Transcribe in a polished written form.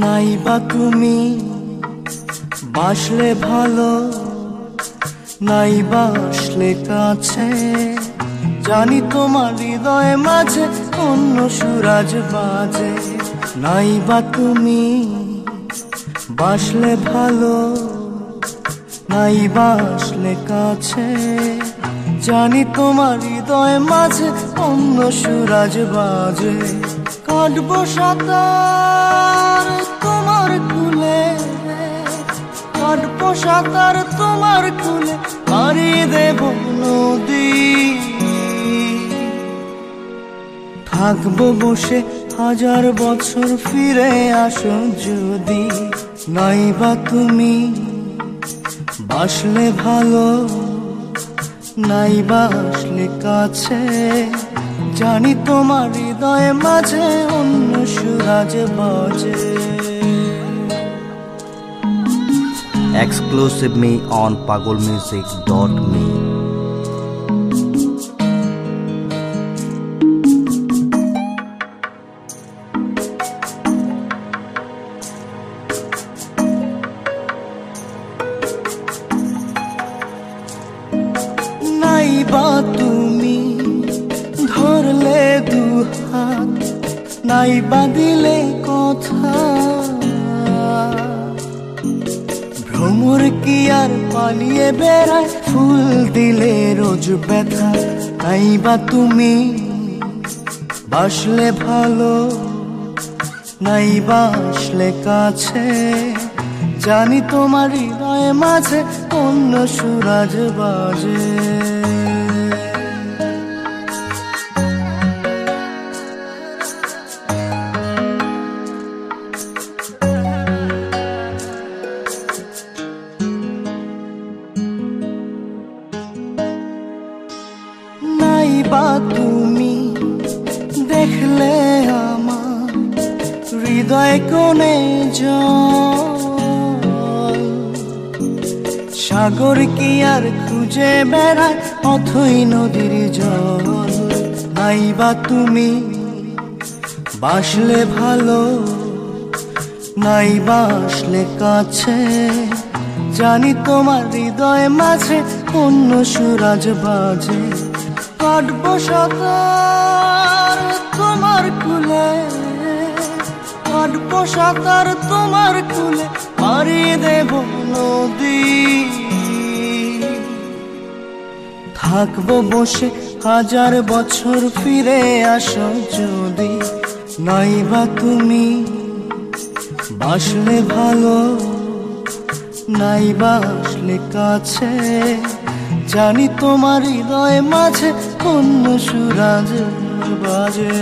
নাইবা তুমি বাসলে ভালো, নাইবা আসলে কাছে, জানি তোমার হৃদয়ে মাঝে অন্য সুরাজ বাজে। নাইবা তুমি বাসলে ভালো, নাইবা আসলে কাছে, জানি তোমার হৃদয়ে মাঝে অন্য সুরাজ বাজে। কাটবো সাঁতার তোমার কুলে, কাটবো সাঁতার তোমার কুলে, পাড়ি দেব নদী। থাকবো বসে হাজার বছর, ফিরে আসো যদি। নাইবা তুমি বাসলে ভালো, নাইবা আসলে কাছে, জানি তোমার হৃদয়ে মাঝে অন্য সুরাজ বাজে। Exclusively on pagolmusic.me. নাইবা তুমি ধরলে দুহাত, নাইবা দিলে কথা, ভ্রমর কি আর পালিয়ে বেড়ায়, ফুল দিলে রোজ ব্যথা। নাইবা তুমি বাসলে ভালো, নাইবা আসলে কাছে, জানি তোমার হৃদয়ে মাঝে অন্য সুরাজ বাজে। নাইবা তুমি দেখলে আমার হৃদয় কোণে জল, সাগর কি আর খুঁজে বেড়ায় অথই নদীর জল। নাইবা তুমি বাসলে ভালো, নাইবা আসলে কাছে, জানি তোমার হৃদয় মাঝে অন্য সুরাজ বাজে। কাটবো সাঁতার তোমার কুলে, কাটবো সাঁতার তোমার কুলে, পাড়ি দেব নদী। থাকবো বসে হাজার বছর, ফিরে আসো যদি। নাইবা তুমি বাসলে ভালো, নাইবা আসলে কাছে, জানি তোমার হৃদয় মাঝে অন্য সুরাজ বাজে।